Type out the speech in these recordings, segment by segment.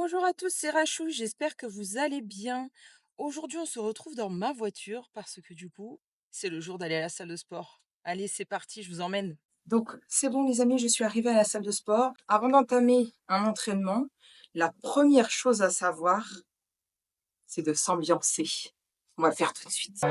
Bonjour à tous, c'est Rachou, j'espère que vous allez bien. Aujourd'hui, on se retrouve dans ma voiture parce que du coup, c'est le jour d'aller à la salle de sport. Allez, c'est parti, je vous emmène. Donc, c'est bon les amis, je suis arrivée à la salle de sport. Avant d'entamer un entraînement, la première chose à savoir, c'est de s'ambiancer. On va le faire tout de suite.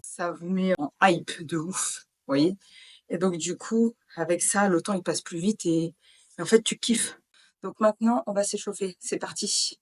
Ça vous met en hype de ouf, vous voyez? Et donc du coup, avec ça, le temps il passe plus vite et en fait tu kiffes. Donc maintenant, on va s'échauffer. C'est parti.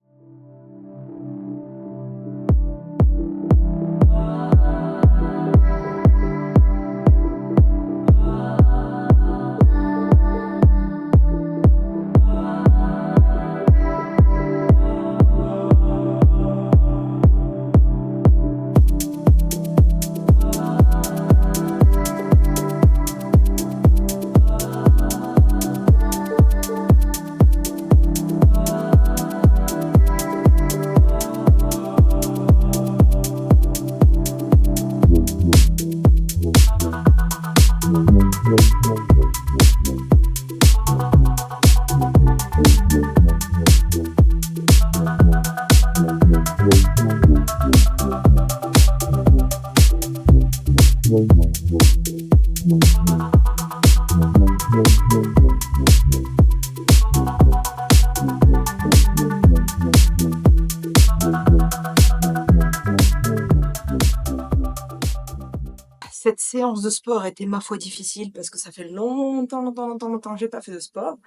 Cette séance de sport était ma foi difficile parce que ça fait longtemps que j'ai pas fait de sport.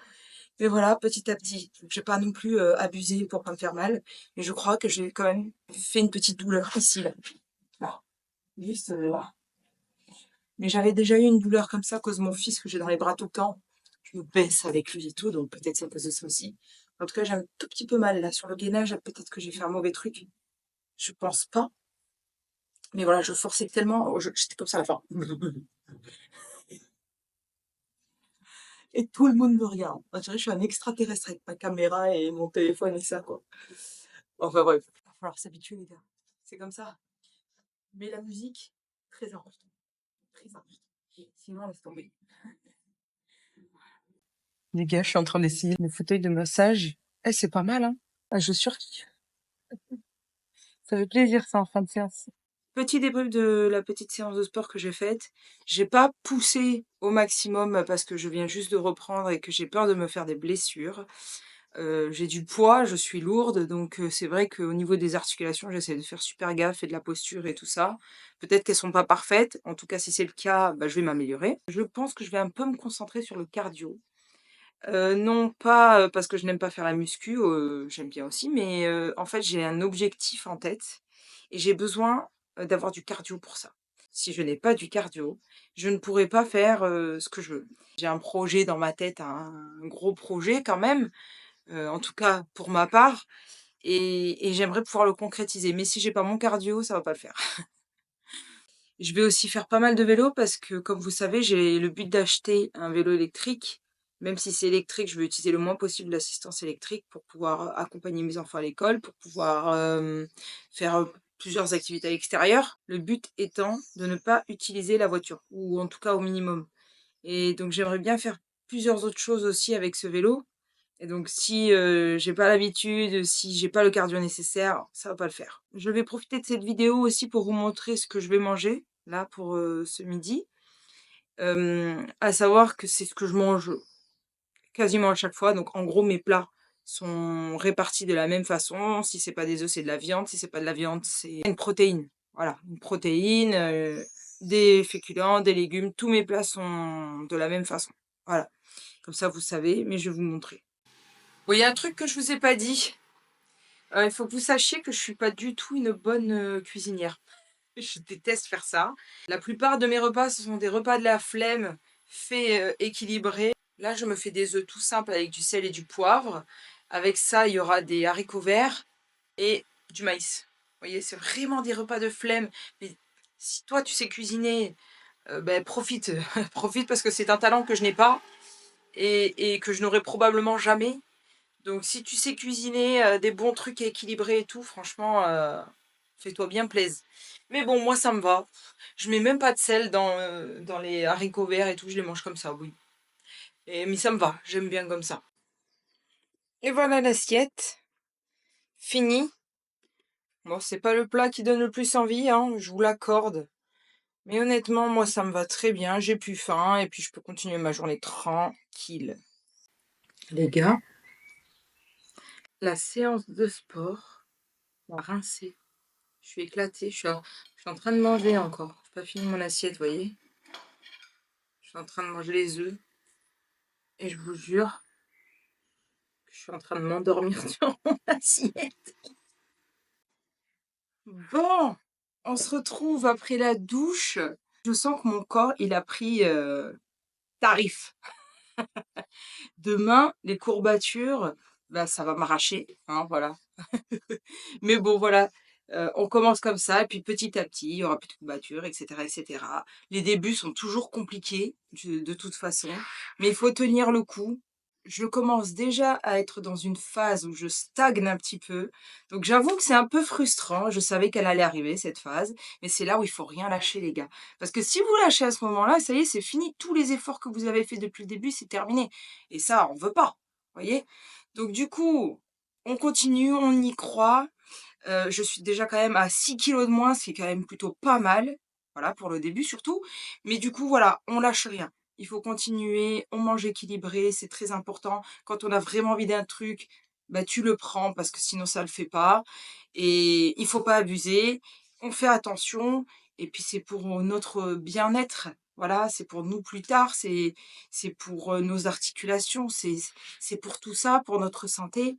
Mais voilà, petit à petit, je vais pas non plus abuser pour pas me faire mal. Mais je crois que j'ai quand même fait une petite douleur ici, là. Là. Juste là. Mais j'avais déjà eu une douleur comme ça à cause de mon fils que j'ai dans les bras tout le temps. Je me baisse avec lui et tout, donc peut-être c'est à cause de ça aussi. En tout cas, j'ai un tout petit peu mal là sur le gainage. Peut-être que j'ai fait un mauvais truc. Je pense pas. Mais voilà, je forçais tellement. J'étais comme ça à la fin. Et tout le monde me regarde. On dirait que je suis un extraterrestre avec ma caméra et mon téléphone et ça, quoi. Enfin bref, il va falloir s'habituer, les gars. C'est comme ça. Mais la musique, très important. Très important. Sinon, laisse tomber. Les gars, je suis en train d'essayer le fauteuil de massage. Eh, c'est pas mal, hein? Ah, je surkiffe. Ça fait plaisir, ça, en fin de séance. Petit débrief de la petite séance de sport que j'ai faite. J'ai pas poussé au maximum parce que je viens juste de reprendre et que j'ai peur de me faire des blessures. J'ai du poids, je suis lourde, donc c'est vrai qu'au niveau des articulations, j'essaie de faire super gaffe et de la posture et tout ça. Peut-être qu'elles sont pas parfaites. En tout cas, si c'est le cas, bah, je vais m'améliorer. Je pense que je vais un peu me concentrer sur le cardio. Non pas, parce que je n'aime pas faire la muscu, j'aime bien aussi, mais en fait, j'ai un objectif en tête et j'ai besoin, d'avoir du cardio pour ça. Si je n'ai pas du cardio, je ne pourrai pas faire, ce que je veux. J'ai un projet dans ma tête, un gros projet quand même, en tout cas pour ma part et j'aimerais pouvoir le concrétiser. Mais si j'ai pas mon cardio, ça va pas le faire. Je vais aussi faire pas mal de vélo parce que, comme vous savez, j'ai le but d'acheter un vélo électrique. Même si c'est électrique, je veux utiliser le moins possible l'assistance électrique pour pouvoir accompagner mes enfants à l'école, pour pouvoir faire plusieurs activités à l'extérieur. Le but étant de ne pas utiliser la voiture, ou en tout cas au minimum. Et donc j'aimerais bien faire plusieurs autres choses aussi avec ce vélo. Et donc si j'ai pas l'habitude, si j'ai pas le cardio nécessaire, ça va pas le faire. Je vais profiter de cette vidéo aussi pour vous montrer ce que je vais manger, là, pour ce midi. À savoir que c'est ce que je mange quasiment à chaque fois. Donc en gros, mes plats sont répartis de la même façon. Si c'est pas des œufs, c'est de la viande. Si c'est pas de la viande, c'est une protéine. Voilà, une protéine, des féculents, des légumes. Tous mes plats sont de la même façon. Voilà, comme ça vous savez, mais je vais vous montrer. Bon, il y a un truc que je vous ai pas dit. Il faut que vous sachiez que je suis pas du tout une bonne cuisinière. Je déteste faire ça. La plupart de mes repas, ce sont des repas de la flemme, faits équilibrés. Là, je me fais des œufs tout simples avec du sel et du poivre. Avec ça, il y aura des haricots verts et du maïs. Vous voyez, c'est vraiment des repas de flemme. Mais si toi, tu sais cuisiner, ben, profite. Profite parce que c'est un talent que je n'ai pas et que je n'aurai probablement jamais. Donc si tu sais cuisiner des bons trucs équilibrés et tout, franchement, fais-toi bien plaisir. Mais bon, moi ça me va. Je mets même pas de sel dans les haricots verts et tout, je les mange comme ça, oui. Mais ça me va, j'aime bien comme ça. Et voilà l'assiette, finie. Bon, c'est pas le plat qui donne le plus envie, hein, je vous l'accorde. Mais honnêtement, moi ça me va très bien, j'ai plus faim et puis je peux continuer ma journée tranquille. Les gars, la séance de sport m'a rincée. Je suis éclatée, je suis en train de manger encore. J'ai pas fini mon assiette, vous voyez. Je suis en train de manger les œufs. Et je vous jure que je suis en train de m'endormir sur mon assiette. Bon, on se retrouve après la douche. Je sens que mon corps, il a pris tarif. Demain, les courbatures, bah, ça va m'arracher, hein, voilà. Mais bon, voilà, on commence comme ça et puis petit à petit, il y aura plus de courbatures et cetera et cetera. Les débuts sont toujours compliqués de toute façon, mais il faut tenir le coup. Je commence déjà à être dans une phase où je stagne un petit peu, donc j'avoue que c'est un peu frustrant. Je savais qu'elle allait arriver cette phase, mais c'est là où il faut rien lâcher les gars. Parce que si vous lâchez à ce moment-là, ça y est, c'est fini. Tous les efforts que vous avez faits depuis le début, c'est terminé et ça, on veut pas, voyez? Donc du coup, on continue, on y croit. Je suis déjà quand même à 6 kilos de moins, ce qui est quand même plutôt pas mal. Voilà, pour le début surtout. Mais du coup, voilà, on lâche rien. Il faut continuer, on mange équilibré, c'est très important. Quand on a vraiment envie d'un truc, bah, tu le prends parce que sinon ça le fait pas. Et il faut pas abuser. On fait attention. Et puis c'est pour notre bien-être. Voilà, c'est pour nous plus tard, c'est pour nos articulations, c'est pour tout ça, pour notre santé.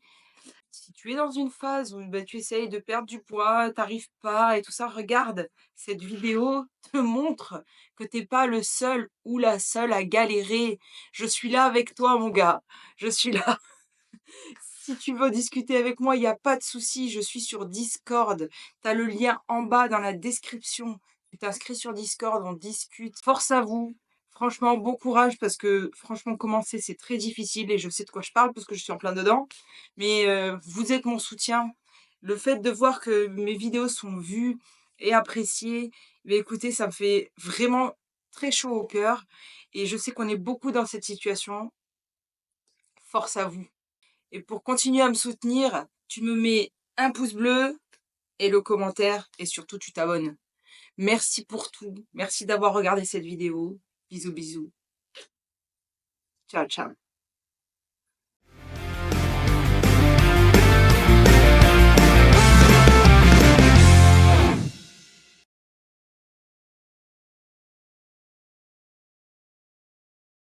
Si tu es dans une phase où bah, tu essayes de perdre du poids, t'arrives pas et tout ça, regarde, cette vidéo te montre que t'es pas le seul ou la seule à galérer. Je suis là avec toi, mon gars. Je suis là. Si tu veux discuter avec moi, il n'y a pas de souci. Je suis sur Discord. Tu as le lien en bas dans la description. Tu t'inscris sur Discord, on discute. Force à vous. Franchement, bon courage parce que franchement, commencer, c'est très difficile et je sais de quoi je parle parce que je suis en plein dedans. Mais vous êtes mon soutien. Le fait de voir que mes vidéos sont vues et appréciées, mais écoutez, ça me fait vraiment très chaud au cœur. Et je sais qu'on est beaucoup dans cette situation. Force à vous. Et pour continuer à me soutenir, tu me mets un pouce bleu et le commentaire et surtout tu t'abonnes. Merci pour tout. Merci d'avoir regardé cette vidéo. Bisous bisous. Ciao ciao.